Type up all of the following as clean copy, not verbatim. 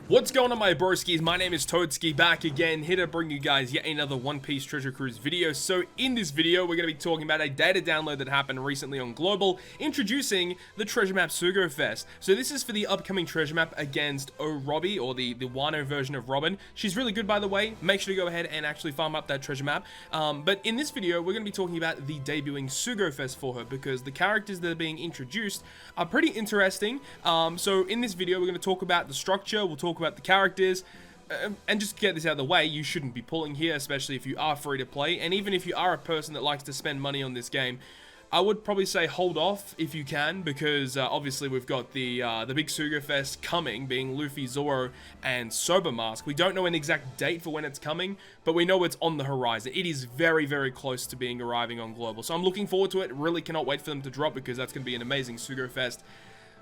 What's going on, my broskiis? My name is Toadskii, back again, here to bring you guys yet another One Piece Treasure Cruise video. So in this video, we're going to be talking about a data download that happened recently on Global, introducing the treasure map Sugofest. So this is for the upcoming treasure map against Orobi, or the Wano version of Robin. She's really good, by the way. Make sure to go ahead and actually farm up that treasure map. But in this video, we're going to be talking about the debuting Sugofest for her, because the characters that are being introduced are pretty interesting. So in this video, we're going to talk about the structure, we'll talk about the characters, and just to get this out of the way, you shouldn't be pulling here, especially if you are free to play. And even if you are a person that likes to spend money on this game, I would probably say hold off if you can, because obviously we've got the big Sugofest coming, being Luffy, Zoro, and Sober Mask. We don't know an exact date for when it's coming, but we know it's on the horizon. It is very, very close to arriving on Global, so I'm looking forward to it. Really cannot wait for them to drop, because that's going to be an amazing Sugofest.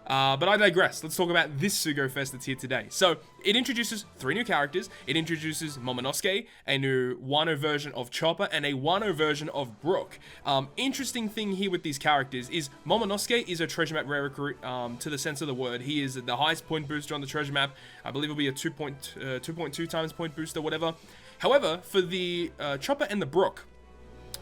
But I digress. Let's talk about this Sugofest that's here today. So, it introduces 3 new characters. It introduces Momonosuke, a new Wano version of Chopper, and a Wano version of Brook. Interesting thing here with these characters is Momonosuke is a treasure map rare recruit, to the sense of the word. He is the highest point booster on the treasure map. I believe it'll be a 2.2 times point booster, whatever. However, for the Chopper and the Brook,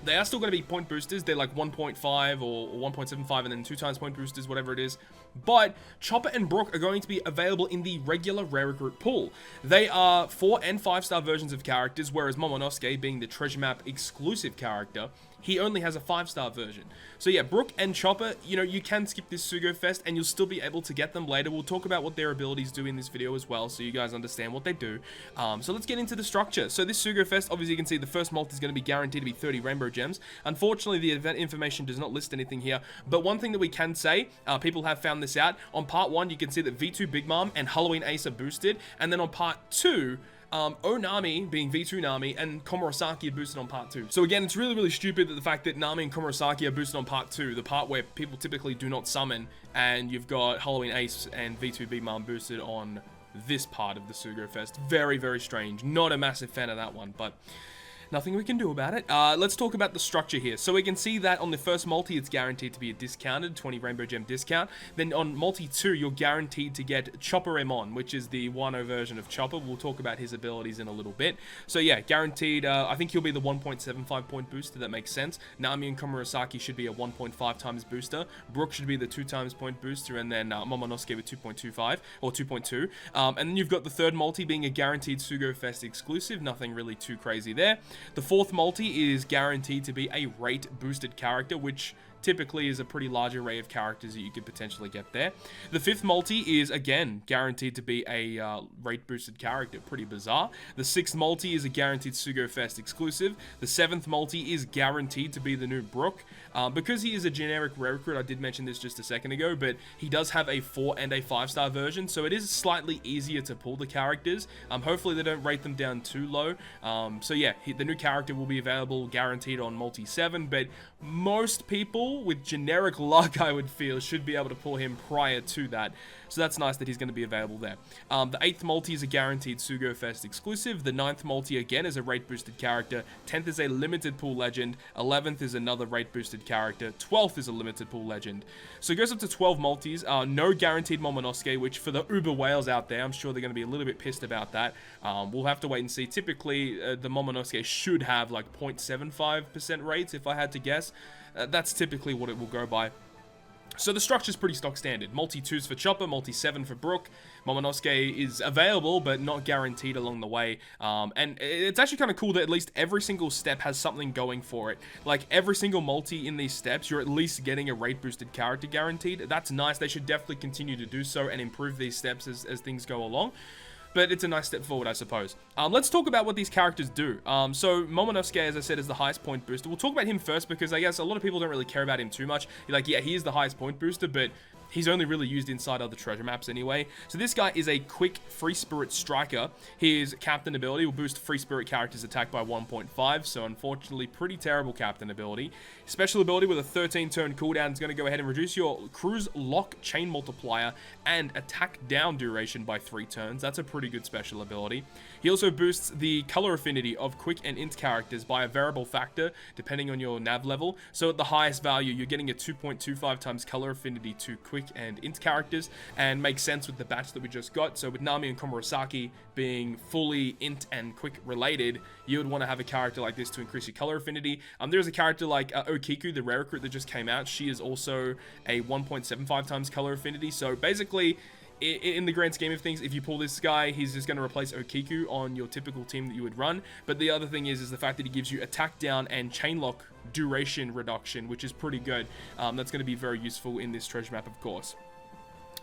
they are still going to be point boosters. They're like 1.5 or 1.75 and then 2 times point boosters, whatever it is. But Chopper and Brook are going to be available in the regular rare recruit pool. They are 4 and 5-star versions of characters, whereas Momonosuke, being the treasure map exclusive character, he only has a 5-star version. So yeah, Brook and Chopper, you know, you can skip this Sugofest and you'll still be able to get them later. We'll talk about what their abilities do in this video as well, so you guys understand what they do. So let's get into the structure. So this Sugofest, obviously you can see the first multi is going to be guaranteed to be 30 rainbow gems. Unfortunately, the event information does not list anything here, but one thing that we can say, people have found this out. On part 1, you can see that V2 Big Mom and Halloween Ace are boosted, and then on part 2, Onami, being V2 Nami, and Komurasaki are boosted on part 2. So again, it's really, really stupid that the fact that Nami and Komurasaki are boosted on part 2, the part where people typically do not summon, and you've got Halloween Ace and V2 Big Mom boosted on this part of the Sugofest. Very, very strange. Not a massive fan of that one, but nothing we can do about it. Let's talk about the structure here. So we can see that on the first multi, it's guaranteed to be a discounted 20 rainbow gem discount. Then on multi 2, you're guaranteed to get Chopper Emon, which is the Wano version of Chopper. We'll talk about his abilities in a little bit. So yeah, guaranteed. I think he'll be the 1.75 point booster. That makes sense. Nami and Komurasaki should be a 1.5 times booster. Brook should be the 2 times point booster, and then Momonosuke with 2.25 or 2.2. And then you've got the third multi being a guaranteed Sugofest exclusive. Nothing really too crazy there. The fourth multi is guaranteed to be a rate boosted character, which typically is a pretty large array of characters that you could potentially get there. The fifth multi is, again, guaranteed to be a rate boosted character. Pretty bizarre. The sixth multi is a guaranteed Sugofest exclusive. The seventh multi is guaranteed to be the new Brook. Because he is a generic rare recruit, I did mention this just a second ago, but he does have a 4 and a 5-star version, so it is slightly easier to pull the characters. Hopefully they don't rate them down too low. So yeah, the new character will be available guaranteed on multi 7, but most people with generic luck, I would feel, should be able to pull him prior to that. So that's nice that he's going to be available there. The 8th multi is a guaranteed Sugofest exclusive. The 9th multi, again, is a rate boosted character. 10th is a limited pool legend. 11th is another rate boosted character. 12th is a limited pool legend. So it goes up to 12 multis. No guaranteed Momonosuke, which for the uber whales out there, I'm sure they're going to be a little bit pissed about that. We'll have to wait and see. Typically, the Momonosuke should have like 0.75% rates, if I had to guess. That's typically what it will go by. So the structure's pretty stock standard. Multi 2s for Chopper, multi 7 for Brook. Momonosuke is available, but not guaranteed along the way. And it's actually kind of cool that at least every single step has something going for it. Like, every single multi in these steps, you're at least getting a rate boosted character guaranteed. That's nice. They should definitely continue to do so and improve these steps as things go along. But it's a nice step forward, I suppose. Let's talk about what these characters do. So Momonosuke, as I said, is the highest point booster. We'll talk about him first, because I guess a lot of people don't really care about him too much. Like, yeah, he is the highest point booster, but he's only really used inside other treasure maps anyway. So this guy is a quick free spirit striker. His captain ability will boost free spirit characters' attack by 1.5, so unfortunately pretty terrible captain ability. Special ability with a 13-turn cooldown is going to go ahead and reduce your cruise lock chain multiplier and attack down duration by 3 turns. That's a pretty good special ability. He also boosts the color affinity of quick and int characters by a variable factor depending on your nav level. So at the highest value, you're getting a 2.25 times color affinity to quick quick and int characters, and makes sense with the batch that we just got. So with Nami and Komurasaki being fully int and quick related, you would want to have a character like this to increase your color affinity. There's a character like Okiku, the rare recruit that just came out. She is also a 1.75 times color affinity. So basically, in the grand scheme of things, if you pull this guy, he's just going to replace Okiku on your typical team that you would run. But the other thing is the fact that he gives you attack down and chain lock duration reduction, which is pretty good. That's going to be very useful in this treasure map, of course.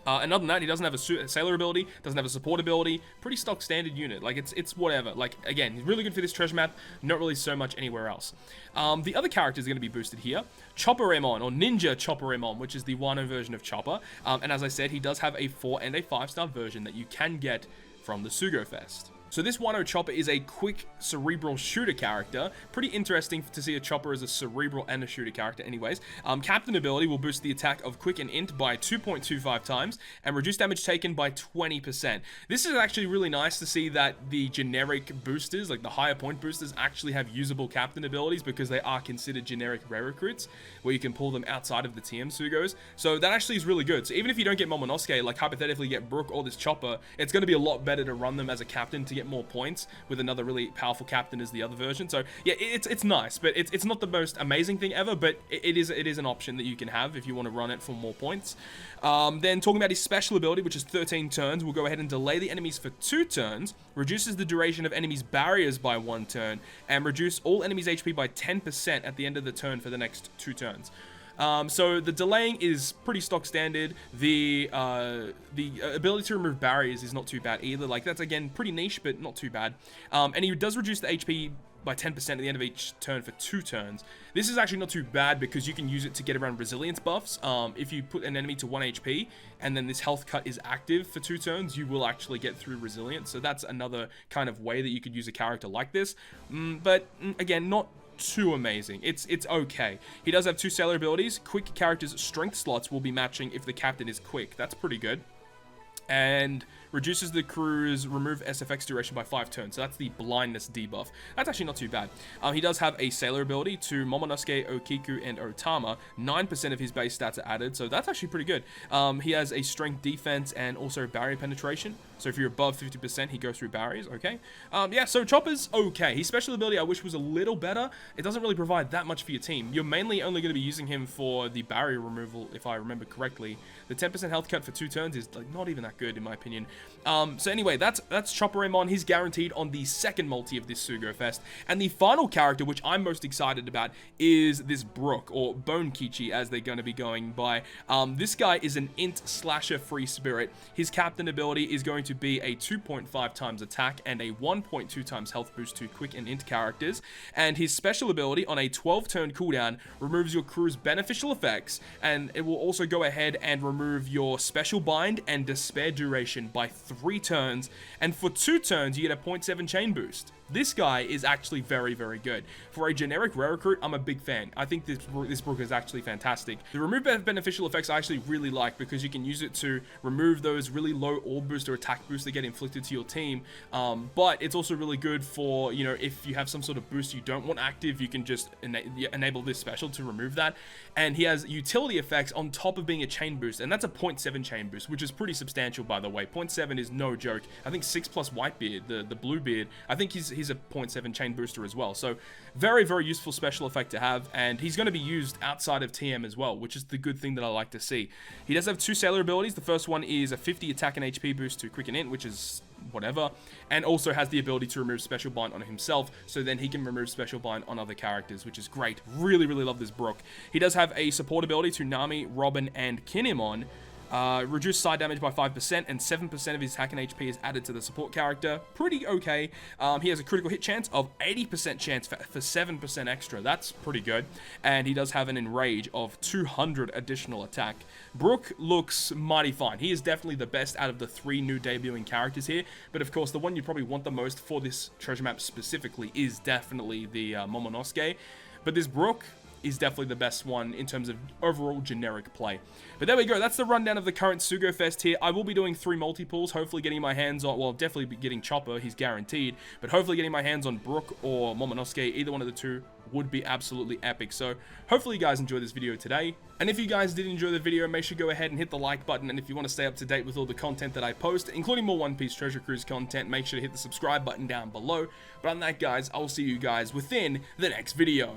And other than that, he doesn't have a sailor ability, doesn't have a support ability, pretty stock standard unit. Like, it's whatever. Like, again, he's really good for this treasure map, not really so much anywhere else. The other character is going to be boosted here. Chopperemon, or Ninja Chopperemon, which is the Wano version of Chopper. And as I said, he does have a 4 and a 5-star version that you can get from the Sugofest. So this Wano Chopper is a quick cerebral shooter character. Pretty interesting to see a Chopper as a cerebral and a shooter character anyways. Captain ability will boost the attack of quick and int by 2.25 times and reduce damage taken by 20%. This is actually really nice to see that the generic boosters, like the higher point boosters, actually have usable captain abilities, because they are considered generic rare recruits where you can pull them outside of the TM Sugos. So that actually is really good. So even if you don't get Momonosuke, like hypothetically get Brook or this Chopper, it's going to be a lot better to run them as a captain to get more points with another really powerful captain as the other version. So yeah, it's nice, but it's not the most amazing thing ever, but it is an option that you can have if you want to run it for more points. Then talking about his special ability, which is 13 turns, we'll go ahead and delay the enemies for 2 turns, reduces the duration of enemies' barriers by 1 turn, and reduce all enemies' HP by 10% at the end of the turn for the next 2 turns. So the delaying is pretty stock standard. The ability to remove barriers is not too bad either. Like, that's again pretty niche, but not too bad. And he does reduce the HP by 10% at the end of each turn for 2 turns. This is actually not too bad because you can use it to get around resilience buffs. If you put an enemy to 1 HP and then this health cut is active for 2 turns, you will actually get through resilience. So that's another kind of way that you could use a character like this. But again, not too amazing. It's okay. He does have 2 sailor abilities. Quick characters' strength slots will be matching if the captain is quick. That's pretty good. And reduces the crew's remove SFX duration by 5 turns. So that's the blindness debuff. That's actually not too bad. He does have a sailor ability to Momonosuke, Okiku, and Otama. 9% of his base stats are added, so that's actually pretty good. He has a strength defense and also barrier penetration. So if you're above 50%, he goes through barriers, okay? Yeah, so Chopper's okay. His special ability I wish was a little better. It doesn't really provide that much for your team. You're mainly only going to be using him for the barrier removal, if I remember correctly. The 10% health cut for 2 turns is like not even that good, in my opinion. So anyway, that's Chopperemon. He's guaranteed on the second multi of this Sugofest. And the final character, which I'm most excited about, is this Brook, or Bone Kichi, as they're going to be going by. This guy is an int slasher free spirit. His captain ability is going to be a 2.5 times attack and a 1.2 times health boost to quick and int characters. And his special ability on a 12-turn cooldown removes your crew's beneficial effects, and it will also go ahead and remove your special bind and despair duration by 3 turns, and for 2 turns you get a 0.7 chain boost. This guy is actually very, very good. For a generic rare recruit, I'm a big fan. I think this Brook is actually fantastic. The remove beneficial effects I actually really like, because you can use it to remove those really low orb boost or attack boosts that get inflicted to your team. But it's also really good for, you know, if you have some sort of boost you don't want active, you can just enable this special to remove that. And he has utility effects on top of being a chain boost, and that's a 0.7 chain boost, which is pretty substantial, by the way. 0.7 is no joke. I think 6 plus Whitebeard, the blue beard, I think he's a 0.7 chain booster as well. So very, very useful special effect to have, and he's going to be used outside of TM as well, which is the good thing that I like to see. He does have 2 sailor abilities. The first one is a 50 attack and HP boost to quick and int, which is whatever, and also has the ability to remove special bind on himself, so then he can remove special bind on other characters, which is great. Really, really love this Brook. He does have a support ability to Nami, Robin, and Kinemon. Reduce side damage by 5%, and 7% of his attack and HP is added to the support character. Pretty okay. He has a critical hit chance of 80% chance for 7% extra. That's pretty good. And he does have an enrage of 200 additional attack. Brook looks mighty fine. He is definitely the best out of the 3 new debuting characters here. But of course, the one you probably want the most for this treasure map specifically is definitely the Momonosuke. But this Brook is definitely the best one in terms of overall generic play. But there we go. That's the rundown of the current Sugofest here. I will be doing 3 multi-pulls, hopefully getting my hands on, well, definitely be getting Chopper, he's guaranteed, but hopefully getting my hands on Brook or Momonosuke, either one of the 2 would be absolutely epic. So hopefully you guys enjoyed this video today. And if you guys did enjoy the video, make sure to go ahead and hit the like button. And if you want to stay up to date with all the content that I post, including more One Piece Treasure Cruise content, make sure to hit the subscribe button down below. But on that, guys, I'll see you guys within the next video.